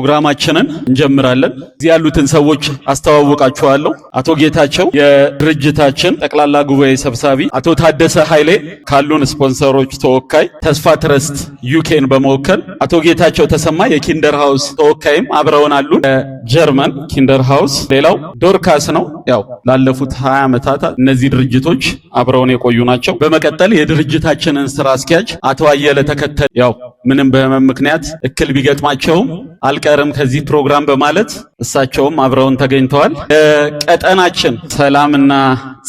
ፕሮግራማችንን እንጀምራለን። እዚህ ያሉትን ሰዎች አስተዋውቃችኋለሁ። አቶ ጌታቸው የድርጅታችን ጠቅላላ ጉባኤ ሰብሳቢ፣ አቶ ታደሰ ኃይሌ ካሉን ስፖንሰሮች ተወካይ ተስፋ ትረስት ዩኬን በመወከል አቶ ጌታቸው ተሰማ የኪንደር ሃውስ ተወካይም አብረውን አሉ ጀርመን ኪንደር ሃውስ። ሌላው ዶርካስ ነው። ያው ላለፉት 20 ዓመታት እነዚህ ድርጅቶች አብረውን የቆዩ ናቸው። በመቀጠል የድርጅታችንን ስራ አስኪያጅ አቶ አየለ ተከተል ያው ምንም በህመም ምክንያት እክል ቢገጥማቸውም አልቀርም ከዚህ ፕሮግራም በማለት እሳቸውም አብረውን ተገኝተዋል። ቀጠናችን ሰላምና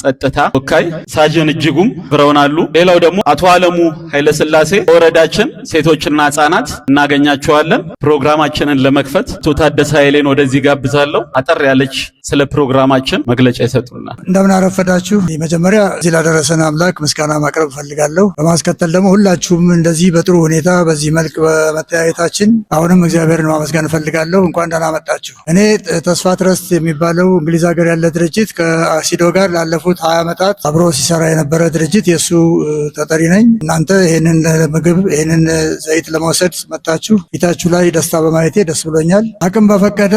ጸጥታ ተወካይ ሳጅን እጅጉም አብረውን አሉ። ሌላው ደግሞ አቶ አለሙ ኃይለስላሴ ወረዳችን ሴቶችና ህጻናት እናገኛቸዋለን። ፕሮግራማችንን ለመክፈት አቶ ታደሰ ኃይሌን ወደዚህ ጋብዛለሁ። አጠር ያለች ስለ ፕሮግራማችን መግለጫ ይሰጡናል። እንደምን አረፈዳችሁ። መጀመሪያ እዚህ ላደረሰን አምላክ ምስጋና ማቅረብ ፈልጋለሁ። በማስከተል ደግሞ ሁላችሁም እንደዚህ በጥሩ ሁኔታ በዚህ መልክ በመተያየታችን አሁንም እግዚአብሔርን ማመስገን ፈልጋለሁ። እንኳን ደህና መጣችሁ። እኔ ተስፋ ትረስት የሚባለው እንግሊዝ ሀገር ያለ ድርጅት ከአሲዶ ጋር ላለፉት 20 ዓመታት አብሮ ሲሰራ የነበረ ድርጅት የሱ ተጠሪ ነኝ። እናንተ ይህንን ምግብ ይህንን ዘይት ለመውሰድ መጣችሁ ፊታችሁ ላይ ደስታ በማየቴ ደስ ብሎኛል። አቅም በፈቀደ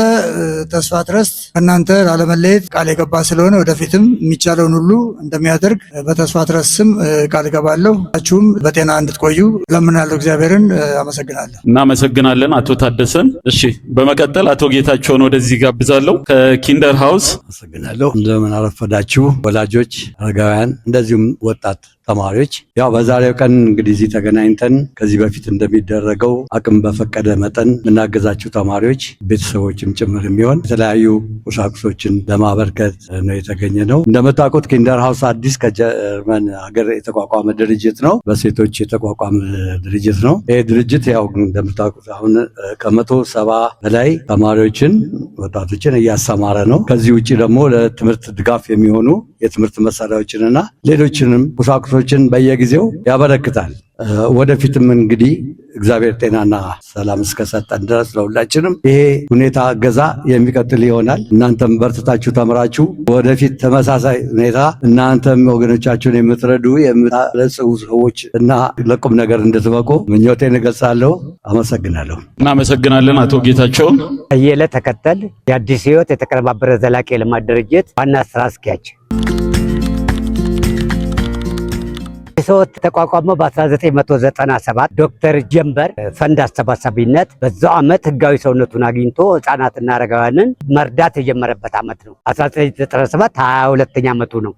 ተስፋ ትረስት ከእናንተ ላለመለየት ቃል የገባ ስለሆነ ወደፊትም የሚቻለውን ሁሉ እንደሚያደርግ በተስፋ ትረስት ስም ቃል ገባለሁ። ሁላችሁም በጤና እንድትቆዩ ለምናለሁ። እግዚአብሔርን አመሰግናለሁ። እናመሰግናለን አቶ ታደሰን። እሺ በመቀጠል አቶ ጌታቸውን ወደዚህ ጋብዛለሁ ከኪንደር ሃውስ። አመሰግናለሁ። እንደምን አረፈዳችሁ ወላጆች፣ አረጋውያን እንደዚሁም ወጣት ተማሪዎች። ያው በዛሬው ቀን እንግዲህ እዚህ ተገናኝተን ከዚህ በፊት እንደሚደረገው አቅም በፈቀደ መጠን የምናገዛችሁ ተማሪዎች ቤተሰቦችም ጭምር የሚሆን የተለያዩ ቁሳቁሶችን ለማበርከት ነው የተገኘ ነው። እንደምታውቁት ኪንደር ሃውስ አዲስ ከጀርመን ሀገር የተቋቋመ ድርጅት ነው። በሴቶች የተቋቋመ ድርጅት ነው። ይህ ድርጅት ያው እንደምታውቁት አሁን ከ170 በላይ ተማሪዎችን ወጣቶችን እያሰማረ ነው። ከዚህ ውጭ ደግሞ ለትምህርት ድጋፍ የሚሆኑ የትምህርት መሳሪያዎችንና ሌሎችንም ቁሳቁሶችን በየጊዜው ያበረክታል። ወደፊትም እንግዲህ እግዚአብሔር ጤናና ሰላም እስከሰጠን ድረስ ለሁላችንም ይሄ ሁኔታ እገዛ የሚቀጥል ይሆናል። እናንተም በርትታችሁ ተምራችሁ ወደፊት ተመሳሳይ ሁኔታ እናንተም ወገኖቻችሁን የምትረዱ የምታለጽፉ ሰዎች እና ለቁም ነገር እንድትበቁ ምኞቴን እገልጻለሁ። አመሰግናለሁ። እናመሰግናለን አቶ ጌታቸው። አየለ ተከተል የአዲስ ህይወት የተቀነባበረ ዘላቂ የልማት ድርጅት ዋና ስራ አስኪያጅ። ሰውት ተቋቋመው በ1997 ዶክተር ጀንበር ፈንድ አሰባሳቢነት በዛው ዓመት ህጋዊ ሰውነቱን አግኝቶ ህፃናትና አረጋውያንን መርዳት የጀመረበት ዓመት ነው። 1997 22ኛ ዓመቱ ነው።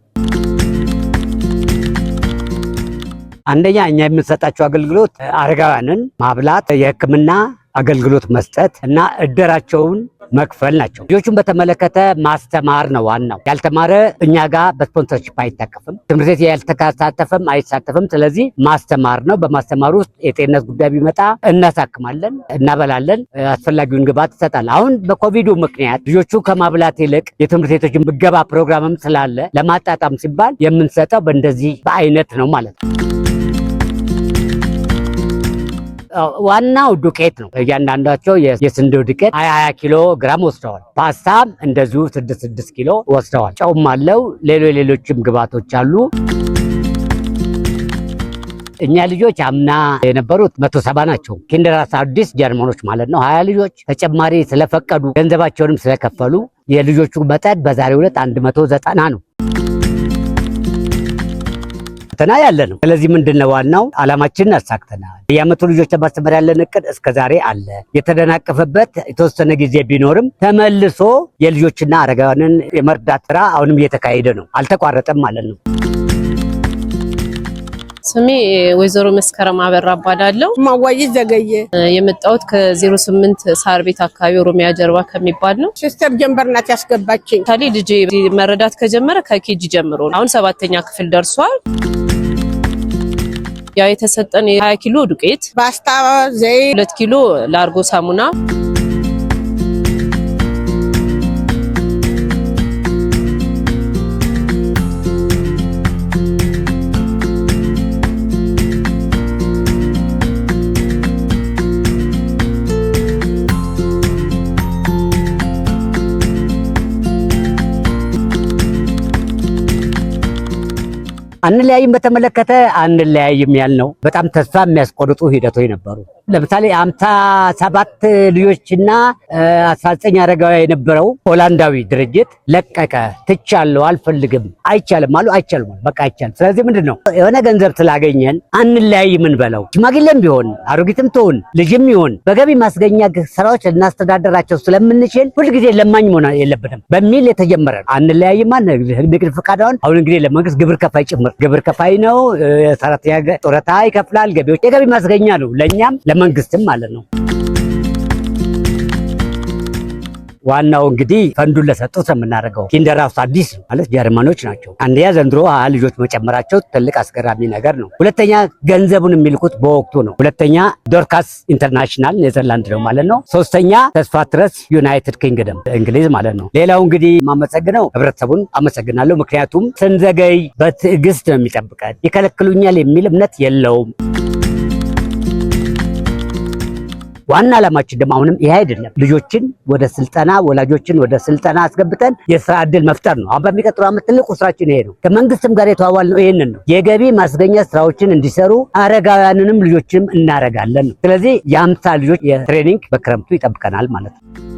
አንደኛ እኛ የምንሰጣቸው አገልግሎት አረጋውያንን ማብላት፣ የህክምና አገልግሎት መስጠት እና እደራቸውን መክፈል ናቸው። ልጆቹን በተመለከተ ማስተማር ነው ዋናው። ያልተማረ እኛ ጋር በስፖንሰርሺፕ አይታቀፍም። ትምህርት ቤት ያልተሳተፈም አይሳተፍም። ስለዚህ ማስተማር ነው። በማስተማር ውስጥ የጤንነት ጉዳይ ቢመጣ እናሳክማለን፣ እናበላለን፣ አስፈላጊውን ግብዓት ይሰጣል። አሁን በኮቪዱ ምክንያት ልጆቹ ከማብላት ይልቅ የትምህርት ቤቶችን ምገባ ፕሮግራምም ስላለ ለማጣጣም ሲባል የምንሰጠው በእንደዚህ በአይነት ነው ማለት ነው። ዋናው ዱቄት ነው። እያንዳንዳቸው የስንዴው ዱቄት 20 ኪሎ ግራም ወስደዋል። ፓስታም እንደዚሁ 6 ኪሎ ወስደዋል። ጨውም አለው። ሌሎችም ግብዓቶች አሉ። እኛ ልጆች አምና የነበሩት 170 ናቸው። ኪንደር ሃውስ አዲስ ጀርመኖች ማለት ነው 20 ልጆች ተጨማሪ ስለፈቀዱ ገንዘባቸውንም ስለከፈሉ የልጆቹ መጠን በዛሬው ዕለት 190 ነው። ፈተና ያለ ነው። ስለዚህ ምንድነው ዋናው ዓላማችንን አሳክተናል። የዓመቱ ልጆች ለማስተማር ያለን እቅድ እስከዛሬ አለ። የተደናቀፈበት የተወሰነ ጊዜ ቢኖርም ተመልሶ የልጆችና አረጋውያንን የመርዳት ስራ አሁንም እየተካሄደ ነው። አልተቋረጠም ማለት ነው። ስሜ ወይዘሮ መስከረም አበራ እባላለሁ። ማዋይዝ ዘገየ የመጣሁት ከ08 ሳር ቤት አካባቢ ኦሮሚያ ጀርባ ከሚባል ነው። ሲስተር ጀንበር ናት ያስገባችኝ። ታዲያ ልጄ መረዳት ከጀመረ ከኬጂ ጀምሮ ነው። አሁን 7ኛ ክፍል ደርሷል። ያው የተሰጠን 20 ኪሎ ዱቄት፣ ፓስታ፣ ዘይት፣ 2 ኪሎ ላርጎ ሳሙና፣ አንለያይም በተመለከተ አንለያይም ያልነው በጣም ተስፋ የሚያስቆርጡ ሂደቶች ነበሩ። ለምሳሌ 57 ልጆችና 19 አረጋዊ የነበረው ሆላንዳዊ ድርጅት ለቀቀ። ትቻለሁ፣ አልፈልግም፣ አይቻልም አሉ። አይቻልም በቃ አይቻልም። ስለዚህ ምንድነው የሆነ ገንዘብ ስላገኘን አንለያይ ምን በለው ሽማግሌም ቢሆን አሮጊትም ትሆን ልጅም ይሆን በገቢ ማስገኛ ስራዎች እናስተዳደራቸው ስለምንችል ሁልጊዜ ለማኝ መሆን የለብንም በሚል የተጀመረ አንለያይማ ንግድ ፈቃዳውን አሁን እንግዲህ ለመንግስት ግብር ከፋይ ጭምር ግብር ከፋይ ነው። ሰራተኛ ጡረታ ይከፍላል። ገቢዎች የገቢ ማስገኛ ነው ለኛም ለመንግስትም ማለት ነው። ዋናው እንግዲህ ፈንዱን ለሰጡት የምናደርገው ኪንደርሃውስ አዲስ ማለት ጀርመኖች ናቸው። አንደኛ ዘንድሮ 20 ልጆች መጨመራቸው ትልቅ አስገራሚ ነገር ነው። ሁለተኛ ገንዘቡን የሚልኩት በወቅቱ ነው። ሁለተኛ ዶርካስ ኢንተርናሽናል ኔዘርላንድ ነው ማለት ነው። ሶስተኛ ተስፋ ትረስ ዩናይትድ ኪንግደም እንግሊዝ ማለት ነው። ሌላው እንግዲህ ማመሰግነው ህብረተሰቡን አመሰግናለሁ። ምክንያቱም ስንዘገይ በትዕግስት ነው የሚጠብቀን። ይከለክሉኛል የሚል እምነት የለውም። ዋና ዓላማችን ደግሞ አሁንም ይሄ አይደለም። ልጆችን ወደ ስልጠና ወላጆችን ወደ ስልጠና አስገብተን የስራ ዕድል መፍጠር ነው። አሁን በሚቀጥለው ዓመት ትልቁ ስራችን ይሄ ነው። ከመንግስትም ጋር የተዋዋልነው ይሄንን ነው። የገቢ ማስገኛ ስራዎችን እንዲሰሩ አረጋውያንንም ልጆችንም እናረጋለን ነው። ስለዚህ የ50 ልጆች የትሬኒንግ በክረምቱ ይጠብቀናል ማለት ነው።